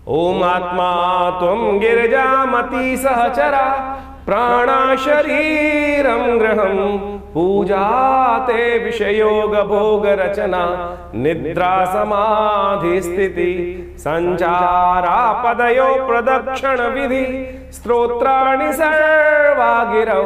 ओम आत्मा त्वं गिरिजामति सहचरा प्राणा शरीरं गृहं पूजा ते विषयोग भोग रचना निद्रा समाधि स्थिति संचारा पदयो प्रदक्षिण विधि स्तोत्राणि सर्वा गिरौ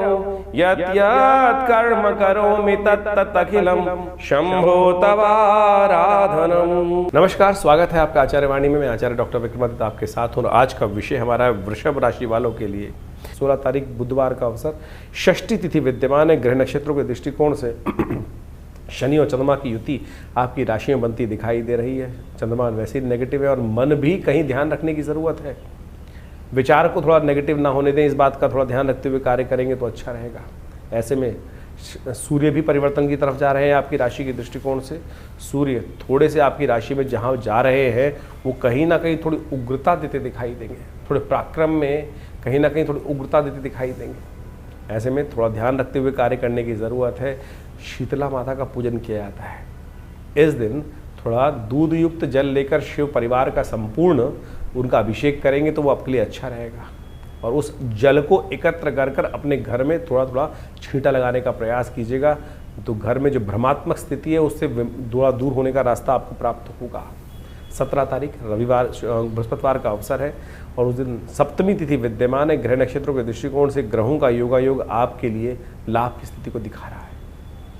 यत् यत् कर्म करोमि तत्तत् अखिलम् शंभो तवाराधनम्। नमस्कार, स्वागत है आपका आचार्य वाणी में। मैं आचार्य डॉक्टर विक्रमादित्य आपके साथ हूँ। आज का विषय हमारा वृषभ राशि वालों के लिए 16 तारीख बुधवार का अवसर, षष्ठी तिथि विद्यमान है। ग्रह नक्षत्रों के दृष्टिकोण से शनि और चंद्रमा की युति आपकी राशि में बनती दिखाई दे रही है। चंद्रमा वैसे ही नेगेटिव है और मन भी कहीं ध्यान रखने की ज़रूरत है। विचार को थोड़ा नेगेटिव ना होने दें, इस बात का थोड़ा ध्यान रखते हुए कार्य करेंगे तो अच्छा रहेगा। ऐसे में सूर्य भी परिवर्तन की तरफ जा रहे हैं आपकी राशि के दृष्टिकोण से। सूर्य थोड़े से आपकी राशि में जहाँ जा रहे हैं वो कहीं ना कहीं थोड़ी उग्रता देते दिखाई देंगे, थोड़े पराक्रम में कहीं ना कहीं थोड़ी उग्रता देते दिखाई देंगे। ऐसे में थोड़ा ध्यान रखते हुए कार्य करने की ज़रूरत है। शीतला माता का पूजन किया जाता है। इस दिन थोड़ा दूध युक्त जल लेकर शिव परिवार का संपूर्ण उनका अभिषेक करेंगे तो वो आपके लिए अच्छा रहेगा। और उस जल को एकत्र कर अपने घर में थोड़ा थोड़ा छींटा लगाने का प्रयास कीजिएगा, तो घर में जो भ्रमात्मक स्थिति है उससे थोड़ा दूर होने का रास्ता आपको प्राप्त होगा। 17 तारीख रविवार बृहस्पतिवार का अवसर है और उस दिन सप्तमी तिथि विद्यमान है। ग्रह नक्षत्रों के दृष्टिकोण से ग्रहों का योगायोग आपके लिए लाभ की स्थिति को दिखा रहा है।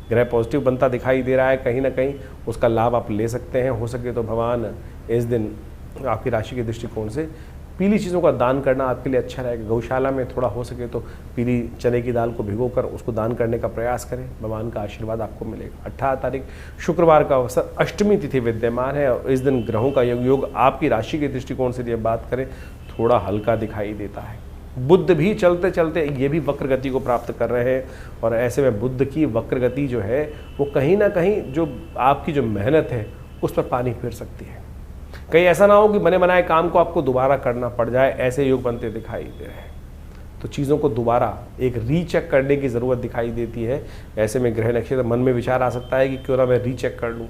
ग्रह पॉजिटिव बनता दिखाई दे रहा है, कहीं ना कहीं उसका लाभ आप ले सकते हैं। हो सके तो भगवान इस दिन आपकी राशि के दृष्टिकोण से पीली चीज़ों का दान करना आपके लिए अच्छा रहेगा। गौशाला में थोड़ा हो सके तो पीली चने की दाल को भिगोकर उसको दान करने का प्रयास करें, भगवान का आशीर्वाद आपको मिलेगा। 18 तारीख शुक्रवार का अवसर, अष्टमी तिथि विद्यमान है और इस दिन ग्रहों का योग आपकी राशि के दृष्टिकोण से यदि बात करें थोड़ा हल्का दिखाई देता है। बुध भी चलते चलते ये भी वक्र गति को प्राप्त कर रहे हैं और ऐसे में बुध की वक्र गति जो है वो कहीं ना कहीं जो आपकी जो मेहनत है उस पर पानी फेर सकती है। कहीं ऐसा ना हो कि बने बनाए काम को आपको दोबारा करना पड़ जाए, ऐसे योग बनते दिखाई दे रहे हैं। तो चीज़ों को दोबारा एक रीचेक करने की ज़रूरत दिखाई देती है। ऐसे में ग्रह नक्षत्र मन में विचार आ सकता है कि क्यों ना मैं रीचेक कर लूँ।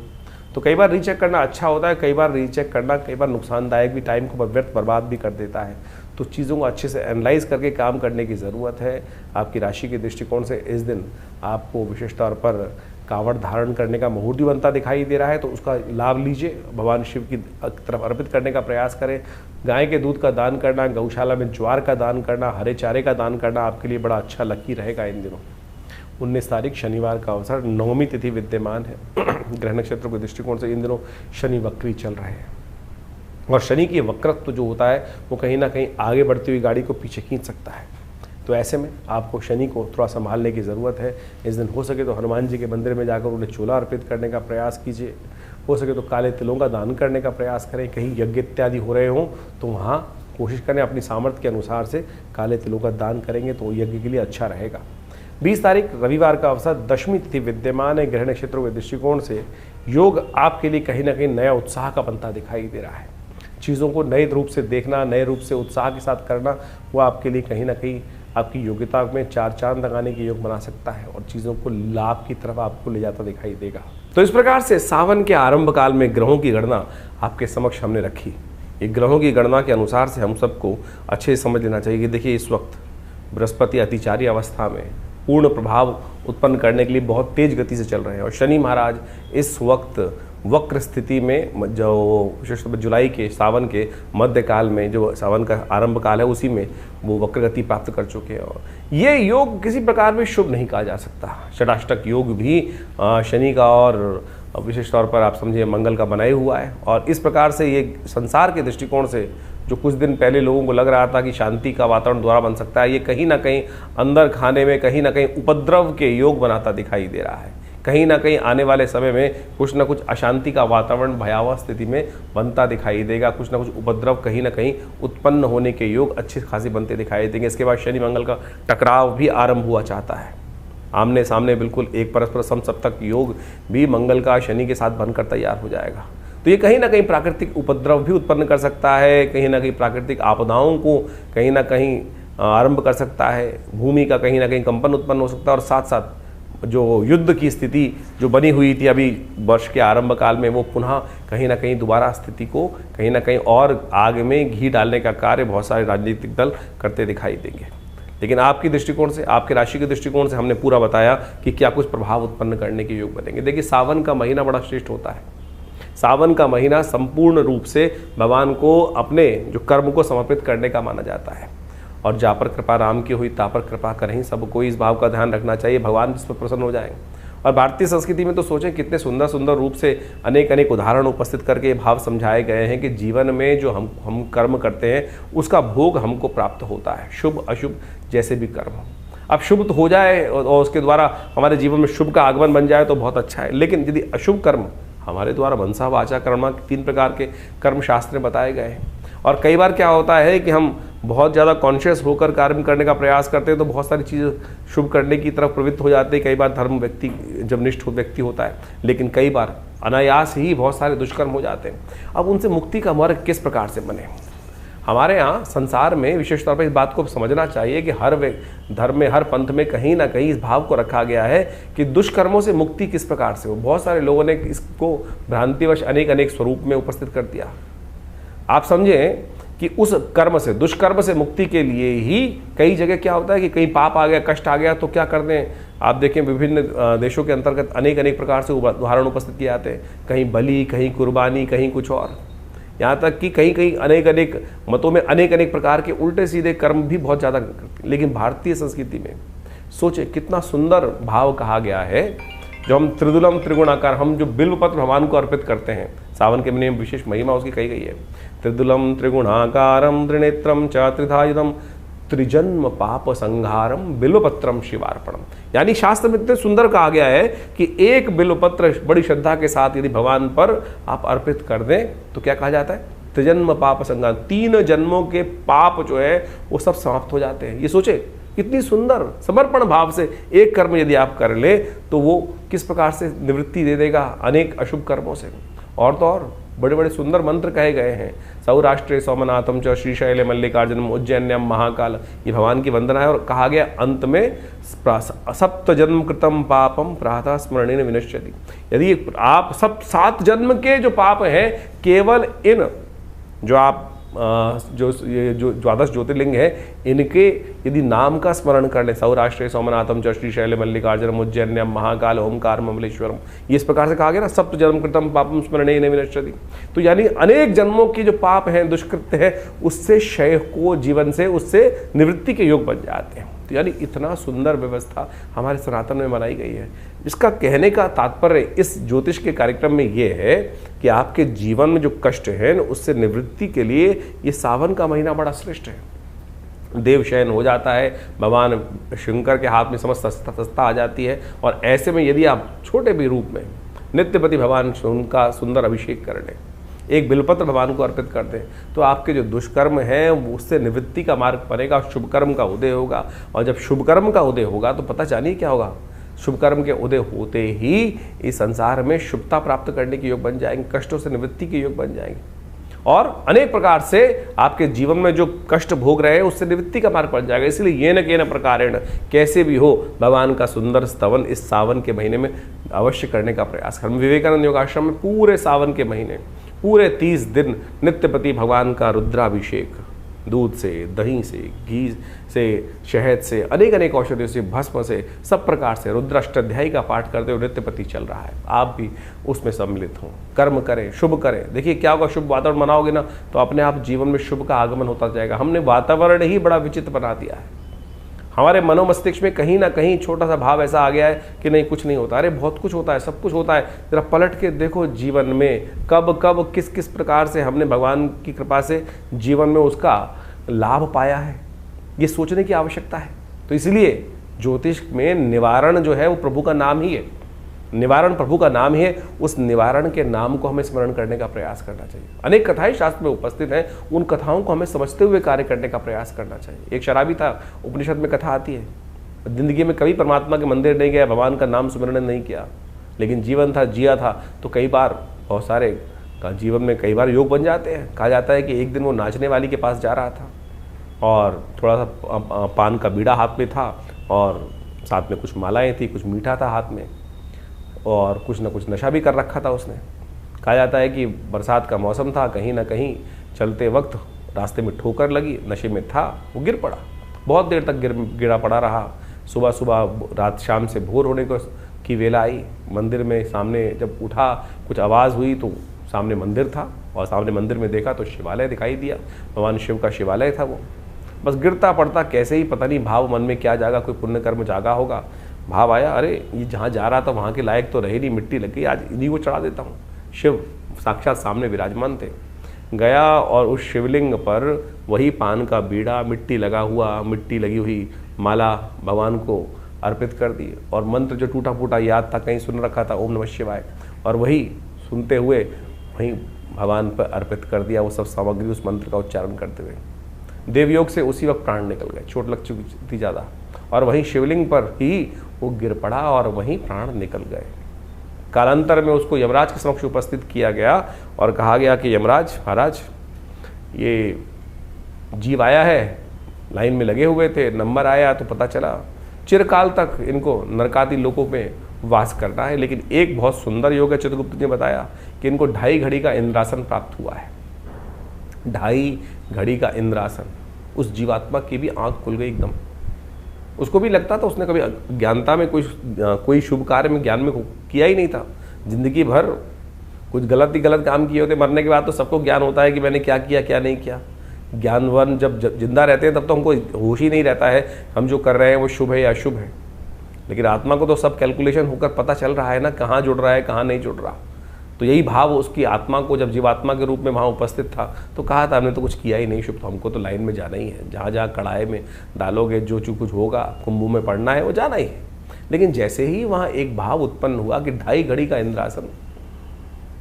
तो कई बार रीचेक करना अच्छा होता है, कई बार रीचेक करना कई बार नुकसानदायक भी, टाइम को व्यर्थ बर्बाद भी कर देता है। तो चीज़ों को अच्छे से एनालाइज करके काम करने की ज़रूरत है। आपकी राशि के दृष्टिकोण से इस दिन आपको विशेष तौर पर कावड़ धारण करने का मुहूर्त भी बनता दिखाई दे रहा है, तो उसका लाभ लीजिए। भगवान शिव की तरफ अर्पित करने का प्रयास करें। गाय के दूध का दान करना, गौशाला में ज्वार का दान करना, हरे चारे का दान करना आपके लिए बड़ा अच्छा लकी रहेगा इन दिनों। 19 तारीख शनिवार का अवसर, नवमी तिथि विद्यमान है। ग्रह नक्षत्रों के दृष्टिकोण से इन दिनों शनि वक्री चल रहे हैं और शनि की वक्रत्व जो होता है वो कहीं ना कहीं आगे बढ़ती हुई गाड़ी को पीछे खींच सकता है। तो ऐसे में आपको शनि को थोड़ा संभालने की ज़रूरत है। इस दिन हो सके तो हनुमान जी के मंदिर में जाकर उन्हें चूल्हा अर्पित करने का प्रयास कीजिए। हो सके तो काले तिलों का दान करने का प्रयास करें। कहीं यज्ञ इत्यादि हो रहे हों तो वहाँ कोशिश करें अपनी सामर्थ्य के अनुसार से काले तिलों का दान करेंगे तो यज्ञ के लिए अच्छा रहेगा। 20 तारीख रविवार का अवसर, दशमी तिथि विद्यमान है। ग्रह नक्षत्रों के दृष्टिकोण से योग आपके लिए कहीं ना कहीं नया उत्साह का बनता दिखाई दे रहा है। चीज़ों को नए रूप से देखना, नए रूप से उत्साह के साथ करना, वो आपके लिए कहीं ना कहीं आपकी योग्यता में 4 चांद लगाने की योग बना सकता है और चीज़ों को लाभ की तरफ आपको ले जाता दिखाई देगा। तो इस प्रकार से सावन के आरंभ काल में ग्रहों की गणना आपके समक्ष हमने रखी। ये ग्रहों की गणना के अनुसार से हम सबको अच्छे से समझ लेना चाहिए कि देखिए इस वक्त बृहस्पति अतिचारी अवस्था में पूर्ण प्रभाव उत्पन्न करने के लिए बहुत तेज गति से चल रहे हैं और शनि महाराज इस वक्त वक्र स्थिति में, जो विशेष जुलाई के सावन के मध्य काल में जो सावन का आरंभ काल है उसी में वो वक्र गति प्राप्त कर चुके हैं। और ये योग किसी प्रकार में शुभ नहीं कहा जा सकता। षडाष्टक योग भी शनि का और विशेष तौर पर आप समझिए मंगल का बनाया हुआ है और इस प्रकार से ये संसार के दृष्टिकोण से जो कुछ दिन पहले लोगों को लग रहा था कि शांति का वातावरण दोबारा बन सकता है, ये कहीं ना कहीं अंदर खाने में कहीं ना कहीं उपद्रव के योग बनाता दिखाई दे रहा है। कहीं ना कहीं आने वाले समय में कुछ ना कुछ अशांति का वातावरण भयावह स्थिति में बनता दिखाई देगा। कुछ ना कुछ उपद्रव कहीं ना कहीं उत्पन्न होने के योग अच्छे खासे बनते दिखाई देंगे। इसके बाद शनि मंगल का टकराव भी आरंभ हुआ चाहता है। आमने सामने बिल्कुल एक परस्पर समसप्तक योग भी मंगल का शनि के साथ बनकर तैयार हो जाएगा। तो ये कहीं ना कहीं प्राकृतिक उपद्रव भी उत्पन्न कर सकता है, कहीं ना कहीं प्राकृतिक आपदाओं को कहीं ना कहीं आरंभ कर सकता है। भूमि का कहीं ना कहीं कंपन उत्पन्न हो सकता है और साथ साथ जो युद्ध की स्थिति जो बनी हुई थी अभी वर्ष के आरंभ काल में, वो पुनः कहीं ना कहीं दोबारा स्थिति को कहीं ना कहीं और आग में घी डालने का कार्य बहुत सारे राजनीतिक दल करते दिखाई देंगे। लेकिन आपकी दृष्टिकोण से, आपके राशि के दृष्टिकोण से हमने पूरा बताया कि क्या कुछ प्रभाव उत्पन्न करने के योग बनेंगे। देखिए, सावन का महीना बड़ा श्रेष्ठ होता है। सावन का महीना संपूर्ण रूप से भगवान को अपने जो कर्म को समर्पित करने का माना जाता है। और जा पर कृपा राम की हुई ता पर कृपा करें, सबको इस भाव का ध्यान रखना चाहिए, भगवान इस पर प्रसन्न हो जाएंगे। और भारतीय संस्कृति में तो सोचें कितने सुंदर सुंदर रूप से अनेक अनेक उदाहरण उपस्थित करके ये भाव समझाए गए हैं कि जीवन में जो हम कर्म करते हैं उसका भोग हमको प्राप्त होता है, शुभ अशुभ जैसे भी कर्म हो। अब शुभ तो हो जाए और उसके द्वारा हमारे जीवन में शुभ का आगमन बन जाए तो बहुत अच्छा है, लेकिन यदि अशुभ कर्म हमारे द्वारा मनसा वाचा कर्म, 3 प्रकार के कर्म शास्त्र में बताए गए हैं। और कई बार क्या होता है कि हम बहुत ज़्यादा कॉन्शियस होकर कार्य करने का प्रयास करते हैं तो बहुत सारी चीज़ें शुभ करने की तरफ प्रवृत्त हो जाते हैं। कई बार धर्म व्यक्ति जब निष्ठ व्यक्ति होता है, लेकिन कई बार अनायास ही बहुत सारे दुष्कर्म हो जाते हैं। अब उनसे मुक्ति का मार्ग किस प्रकार से बने? हमारे यहाँ संसार में विशेष तौर पर इस बात को समझना चाहिए कि हर धर्म में, हर पंथ में कहीं ना कहीं इस भाव को रखा गया है कि दुष्कर्मों से मुक्ति किस प्रकार से हो। बहुत सारे लोगों ने इसको भ्रांतिवश अनेक अनेक स्वरूप में उपस्थित कर दिया। आप समझें कि उस कर्म से, दुष्कर्म से मुक्ति के लिए ही कई जगह क्या होता है कि कहीं पाप आ गया, कष्ट आ गया तो क्या करते हैं आप देखें, विभिन्न देशों के अंतर्गत अनेक अनेक प्रकार से उदाहरण उपस्थित किए जाते हैं। कहीं बलि, कहीं कुर्बानी, कहीं कुछ और, यहाँ तक कि कहीं कहीं अनेक अनेक मतों में अनेक अनेक प्रकार के उल्टे सीधे कर्म भी बहुत ज़्यादा करते हैं। लेकिन भारतीय संस्कृति में सोचे कितना सुंदर भाव कहा गया है, जो हम त्रिदुलम त्रिगुणाकार, हम जो बिल्व पत्र भगवान को अर्पित करते हैं, सावन के महीने में विशेष महिमा उसकी कही गई है। त्रिदुलम त्रिगुणाकारम त्रिनेत्रम च त्रिधायुधम त्रिजन्म पाप संहारम बिल्वपत्रम शिवार्पणम। यानी शास्त्र में इतने सुंदर कहा गया है कि एक बिल्वपत्र बड़ी श्रद्धा के साथ यदि भगवान पर आप अर्पित कर दें तो क्या कहा जाता है? त्रिजन्म पाप संहार, 3 जन्मों के पाप जो है वो सब समाप्त हो जाते हैं। ये सोचे कितनी सुंदर समर्पण भाव से एक कर्म यदि आप कर ले तो वो किस प्रकार से निवृत्ति दे देगा अनेक अशुभ कर्मों से। और तो और बड़े बड़े सुंदर मंत्र कहे गए हैं। सौराष्ट्रे सोमनाथम च श्रीशैले मल्लिकार्जुनम उज्जैन्यम महाकाल, ये भगवान की वंदना है। और कहा गया अंत में सप्त जन्म कृतम पापम प्रातः स्मरणेन विनश्यति। यदि आप 7 जन्म के जो पाप हैं केवल इन जो आप जो द्वादश ज्योतिर्लिंग है इनके यदि नाम का स्मरण कर ले, सौराष्ट्र सोमनाथम च श्रीशैल मल्लिकार्जुनम उज्जैन्यम महाकाल ओमकार ममलेश्वरम, ये इस प्रकार से कहा गया ना, सप्त जन्म कृतम पापम स्मरणेन विनश्यति। तो यानी अनेक जन्मों की जो पाप हैं, दुष्कृत्य है, उससे क्षय को जीवन से उससे निवृत्ति के योग बन जाते हैं। तो यानी इतना सुंदर व्यवस्था हमारे सनातन में बनाई गई है। इसका कहने का तात्पर्य इस ज्योतिष के कार्यक्रम में ये है कि आपके जीवन में जो कष्ट है उससे निवृत्ति के लिए ये सावन का महीना बड़ा श्रेष्ठ है। देव शयन हो जाता है, भगवान शंकर के हाथ में समस्त सत्ता आ जाती है। और ऐसे में यदि आप छोटे भी रूप में नित्यपति भगवान उनका सुंदर अभिषेक कर लें, एक बिल्वपत्र भगवान को अर्पित कर दें, तो आपके जो दुष्कर्म हैं उससे निवृत्ति का मार्ग बनेगा, शुभ कर्म का उदय होगा। और जब शुभ कर्म का उदय होगा तो पता जानिए क्या होगा, शुभ कर्म के उदय होते ही इस संसार में शुभता प्राप्त करने के योग बन जाएंगे, कष्टों से निवृत्ति के योग बन जाएंगे। और अनेक प्रकार से आपके जीवन में जो कष्ट भोग रहे हैं उससे निवृत्ति का मार्ग बन जाएगा। इसलिए ये न के न प्रकारेण कैसे भी हो भगवान का सुंदर स्तवन इस सावन के महीने में अवश्य करने का प्रयास करें। विवेकानंद योगाश्रम में पूरे सावन के महीने पूरे 30 दिन नित्यपति भगवान का रुद्राभिषेक, दूध से, दही से, घी से, शहद से, अनेक अनेक औषधियों से, भस्म से, सब प्रकार से रुद्राष्टाध्यायी का पाठ करते हुए नित्यपति चल रहा है। आप भी उसमें सम्मिलित हों, कर्म करें, शुभ करें। देखिए क्या होगा, शुभ वातावरण बनाओगे ना तो अपने आप जीवन में शुभ का आगमन होता जाएगा। हमने वातावरण ही बड़ा विचित्र बना दिया है। हमारे मनोमस्तिष्क में कहीं ना कहीं छोटा सा भाव ऐसा आ गया है कि नहीं कुछ नहीं होता। अरे बहुत कुछ होता है, सब कुछ होता है। जरा पलट के देखो जीवन में कब कब किस किस प्रकार से हमने भगवान की कृपा से जीवन में उसका लाभ पाया है, ये सोचने की आवश्यकता है। तो इसलिए ज्योतिष में निवारण जो है वो प्रभु का नाम ही है, निवारण प्रभु का नाम ही है। उस निवारण के नाम को हमें स्मरण करने का प्रयास करना चाहिए। अनेक कथाएं शास्त्र में उपस्थित हैं, उन कथाओं को हमें समझते हुए कार्य करने का प्रयास करना चाहिए। एक शराबी था, उपनिषद में कथा आती है, जिंदगी में कभी परमात्मा के मंदिर नहीं गया, भगवान का नाम स्मरण नहीं किया, लेकिन जीवन था, जिया था। तो कई बार बहुत सारे का जीवन में कई बार योग बन जाते हैं। कहा जाता है कि एक दिन वो नाचने वाली के पास जा रहा था और थोड़ा सा पान का बीड़ा हाथ में था और साथ में कुछ मालाएं थी, कुछ मीठा था हाथ में, और कुछ न कुछ नशा भी कर रखा था उसने। कहा जाता है कि बरसात का मौसम था, कहीं ना कहीं चलते वक्त रास्ते में ठोकर लगी, नशे में था, वो गिर पड़ा, बहुत देर तक गिरा पड़ा रहा। सुबह सुबह रात शाम से भोर होने की वेला आई, मंदिर में सामने जब उठा, कुछ आवाज़ हुई तो सामने मंदिर था, और सामने मंदिर में देखा तो शिवालय दिखाई दिया, भगवान शिव का शिवालय था वो। बस गिरता पड़ता कैसे ही पता नहीं भाव मन में क्या जागा, कोई पुण्य कर्म जागा होगा, भाव आया, अरे ये जहाँ जा रहा था वहाँ के लायक तो रहे नहीं, मिट्टी लग गई, आज इन्हीं को चढ़ा देता हूँ। शिव साक्षात सामने विराजमान थे। गया और उस शिवलिंग पर वही पान का बीड़ा, मिट्टी लगा हुआ, मिट्टी लगी हुई माला भगवान को अर्पित कर दी, और मंत्र जो टूटा फूटा याद था, कहीं सुन रखा था, ओम नमः शिवाय, और वही सुनते हुए वहीं भगवान पर अर्पित कर दिया वो सब सामग्री, उस मंत्र का उच्चारण करते हुए। देवयोग से उसी वक्त प्राण निकल गए, चोट लग चुकी थी ज़्यादा, और वहीं शिवलिंग पर ही वो गिर पड़ा और वहीं प्राण निकल गए। कालांतर में उसको यमराज के समक्ष उपस्थित किया गया और कहा गया कि यमराज महाराज, ये जीव आया है, लाइन में लगे हुए थे, नंबर आया तो पता चला चिरकाल तक इनको नरकादि लोकों में वास करना है, लेकिन एक बहुत सुंदर योग है, चित्रगुप्त ने बताया कि इनको 2.5 घड़ी का इंद्रासन प्राप्त हुआ है। 2.5 घड़ी का इंद्रासन, उस जीवात्मा की भी आंख खुल गई एकदम। उसको भी लगता था उसने कभी ज्ञानता में कोई शुभ कार्य में ज्ञान में किया ही नहीं था, जिंदगी भर कुछ गलत काम किए होते। मरने के बाद तो सबको ज्ञान होता है कि मैंने क्या किया क्या नहीं किया। ज्ञानवान जब जिंदा रहते हैं तब तो हमको होश ही नहीं रहता है हम जो कर रहे हैं वो शुभ है या अशुभ है, लेकिन आत्मा को तो सब कैलकुलेशन होकर पता चल रहा है ना, कहाँ जुड़ रहा है कहाँ नहीं जुड़ रहा। तो यही भाव उसकी आत्मा को जब जीवात्मा के रूप में वहाँ उपस्थित था तो कहा था हमने तो कुछ किया ही नहीं शुभ, तो हमको तो लाइन में जाना ही है, जहाँ जहाँ कड़ाई में डालोगे जो कुछ होगा, कुंभों में पड़ना है वो जाना ही है। लेकिन जैसे ही वहाँ एक भाव उत्पन्न हुआ कि 2.5 घड़ी का इंद्रासन,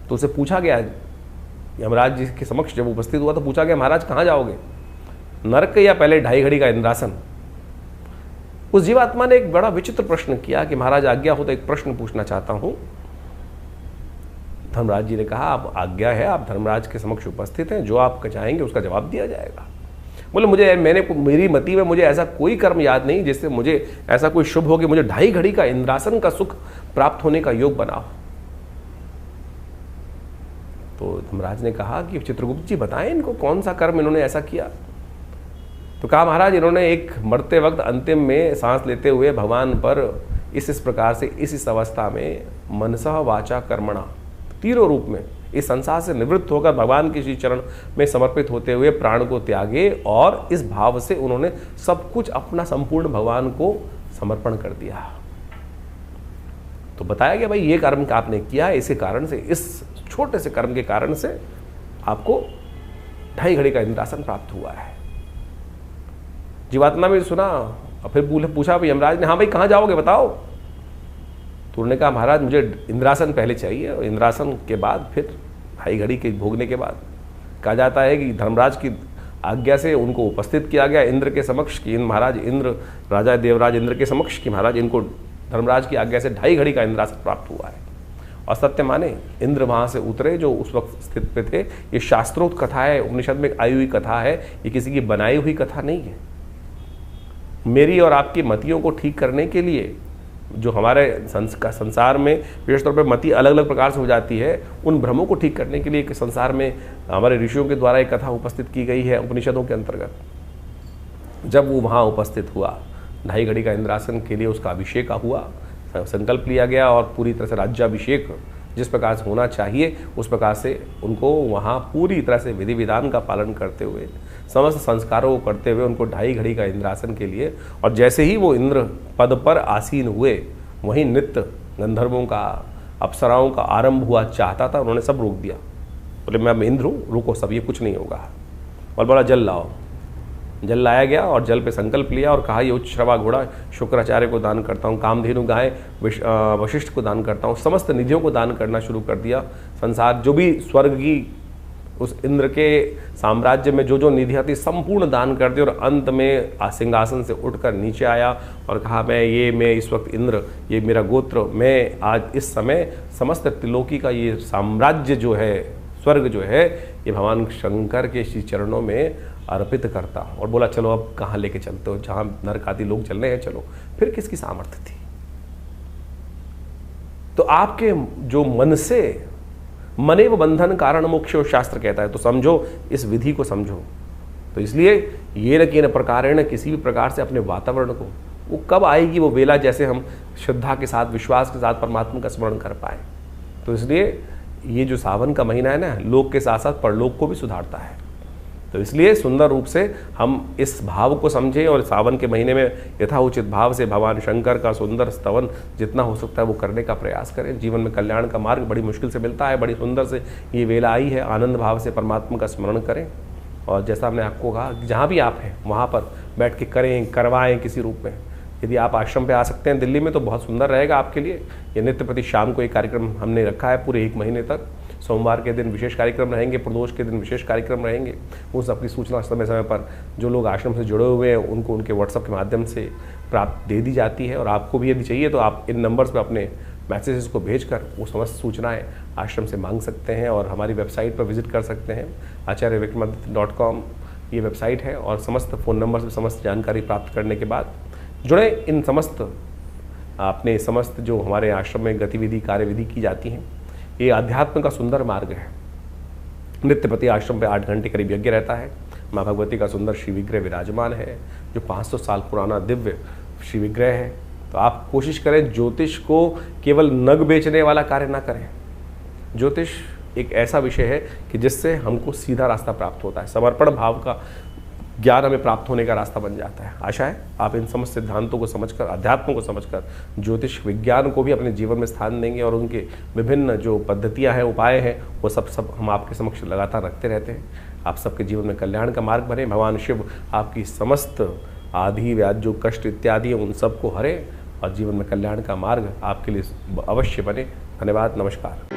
तो उसे पूछा गया, यमराज जी के समक्ष जब उपस्थित हुआ तो पूछा गया महाराज कहाँ जाओगे, नरक या पहले 2.5 घड़ी का इंद्रासन। उस जीवात्मा ने एक बड़ा विचित्र प्रश्न किया कि महाराज आज्ञा हो तो एक प्रश्न पूछना चाहता हूँ। धर्मराज जी ने कहा आप आज्ञा है, आप धर्मराज के समक्ष उपस्थित हैं, जो आप चाहेंगे उसका जवाब दिया जाएगा। बोले मेरी मति में मुझे ऐसा कोई कर्म याद नहीं जिससे मुझे ऐसा कोई शुभ हो कि मुझे 2.5 घड़ी का इंद्रासन का सुख प्राप्त होने का योग बना हो। तो धर्मराज ने कहा कि चित्रगुप्त जी बताएं इनको कौन सा कर्म इन्होंने ऐसा किया। तो कहा महाराज इन्होंने एक मरते वक्त अंतिम में सांस लेते हुए भगवान पर इस प्रकार से इस अवस्था में मनसः वाचा कर्मणा, तीनों रूप में इस संसार से निवृत्त होकर भगवान के श्री चरण में समर्पित होते हुए प्राण को त्यागे, और इस भाव से उन्होंने सब कुछ अपना संपूर्ण भगवान को समर्पण कर दिया। तो बताया गया भाई ये कर्म आपने किया है, इसी कारण से, इस छोटे से कर्म के कारण से आपको 2.5 घड़ी का इंद्रासन प्राप्त हुआ है। जीवात्मा में सुना और फिर पूछा यमराज ने, हाँ भाई कहाँ जाओगे बताओ। तो उन्होंने कहा महाराज मुझे इंद्रासन पहले चाहिए, और इंद्रासन के बाद फिर 2.5 घड़ी के भोगने के बाद कहा जाता है कि धर्मराज की आज्ञा से उनको उपस्थित किया गया इंद्र के समक्ष कि महाराज इंद्र, राजा देवराज इंद्र के समक्ष कि महाराज इनको धर्मराज की आज्ञा से 2.5 घड़ी का इंद्रासन प्राप्त हुआ है। और सत्य माने इंद्र वहाँ से उतरे जो उस वक्त स्थित पे थे। ये शास्त्रोक्त कथा है, उपनिषद में आई हुई कथा है, ये किसी की बनाई हुई कथा नहीं है। मेरी और आपकी मतियों को ठीक करने के लिए जो हमारे संसार में विशेष तौर पर मति अलग अलग प्रकार से हो जाती है, उन भ्रमों को ठीक करने के लिए कि संसार में हमारे ऋषियों के द्वारा एक कथा उपस्थित की गई है उपनिषदों के अंतर्गत। जब वो वहाँ उपस्थित हुआ 2.5 घड़ी का इंद्रासन के लिए उसका अभिषेक हुआ, संकल्प लिया गया, और पूरी तरह से राज्याभिषेक जिस प्रकार से होना चाहिए उस प्रकार से उनको वहाँ पूरी तरह से विधि विधान का पालन करते हुए, समस्त संस्कारों को करते हुए उनको 2.5 घड़ी का इंद्रासन के लिए, और जैसे ही वो इंद्र पद पर आसीन हुए वहीं नृत्य गंधर्वों का, अप्सराओं का आरंभ हुआ चाहता था। उन्होंने सब रोक दिया, बोले मैं इंद्र हूँ, रुको सब, ये कुछ नहीं होगा। और बोला जल लाओ। जल लाया गया और जल पे संकल्प लिया और कहा ये उच्चश्रवा घोड़ा शुक्राचार्य को दान करता हूँ, कामधेनु गाय वशिष्ठ को दान करता हूँ, समस्त निधियों को दान करना शुरू कर दिया। संसार जो भी स्वर्ग की उस इंद्र के साम्राज्य में जो जो निधियाँ थी संपूर्ण दान कर दी, और अंत में सिंहासन से उठकर नीचे आया और कहा मैं इस वक्त इंद्र, ये मेरा गोत्र, मैं आज इस समय समस्त त्रिलोकी का ये साम्राज्य जो है, स्वर्ग जो है, ये भगवान शंकर के श्री चरणों में अर्पित करता हूँ। और बोला चलो अब कहाँ लेके चलते हो, जहाँ नरक आदि लोग चल रहे हैं चलो। फिर किसकी सामर्थ्य थी? तो आपके जो मन से मनेव बंधन कारण मोक्ष शास्त्र कहता है, तो समझो, इस विधि को समझो। तो इसलिए ये न कि न प्रकारेण, किसी भी प्रकार से अपने वातावरण को, वो कब आएगी वो वेला जैसे हम श्रद्धा के साथ विश्वास के साथ परमात्मा का स्मरण कर पाए। तो इसलिए ये जो सावन का महीना है ना, लोक के साथ साथ परलोक को भी सुधारता है। तो इसलिए सुंदर रूप से हम इस भाव को समझें और सावन के महीने में यथाउचित भाव से भगवान शंकर का सुंदर स्तवन जितना हो सकता है वो करने का प्रयास करें। जीवन में कल्याण का मार्ग बड़ी मुश्किल से मिलता है, बड़ी सुंदर से ये वेला आई है। आनंद भाव से परमात्मा का स्मरण करें और जैसा हमने आपको कहा, जहाँ भी आप हैं वहाँ पर बैठ के करें, करवाएं किसी रूप में। यदि आप आश्रम पे आ सकते हैं दिल्ली में तो बहुत सुंदर रहेगा आपके लिए। ये नित्य प्रति शाम को एक कार्यक्रम हमने रखा है पूरे 1 महीने तक। सोमवार के दिन विशेष कार्यक्रम रहेंगे, प्रदोष के दिन विशेष कार्यक्रम रहेंगे। उन सबकी सूचना समय समय पर जो लोग आश्रम से जुड़े हुए हैं उनको उनके व्हाट्सएप के माध्यम से प्राप्त दे दी जाती है। और आपको भी यदि चाहिए तो आप इन नंबर्स पर अपने मैसेजेस को भेजकर वो समस्त सूचनाएं आश्रम से मांग सकते हैं और हमारी वेबसाइट पर विजिट कर सकते हैं। acharyavickramaditya.com ये वेबसाइट है और समस्त फ़ोन नंबर से समस्त जानकारी प्राप्त करने के बाद जुड़े इन समस्त अपने समस्त जो हमारे आश्रम में गतिविधि कार्यविधि की जाती हैं। ये अध्यात्म का सुंदर मार्ग है। नित्य प्रति आश्रम पे 8 घंटे करीब यज्ञ रहता है। माँ भगवती का सुंदर श्री विग्रह विराजमान है जो 500 साल पुराना दिव्य श्री विग्रह है। तो आप कोशिश करें ज्योतिष को केवल नग बेचने वाला कार्य ना करें। ज्योतिष एक ऐसा विषय है कि जिससे हमको सीधा रास्ता प्राप्त होता है, समर्पण भाव का ज्ञान हमें प्राप्त होने का रास्ता बन जाता है। आशा है आप इन समस्त सिद्धांतों को समझकर, अध्यात्म को समझकर ज्योतिष विज्ञान को भी अपने जीवन में स्थान देंगे और उनके विभिन्न जो पद्धतियां हैं, उपाय हैं, वो सब हम आपके समक्ष लगातार रखते रहते हैं। आप सबके जीवन में कल्याण का मार्ग बने। भगवान शिव आपकी समस्त आदि व्याध जो कष्ट इत्यादि उन सबको हरे और जीवन में कल्याण का मार्ग आपके लिए अवश्य बने। धन्यवाद, नमस्कार।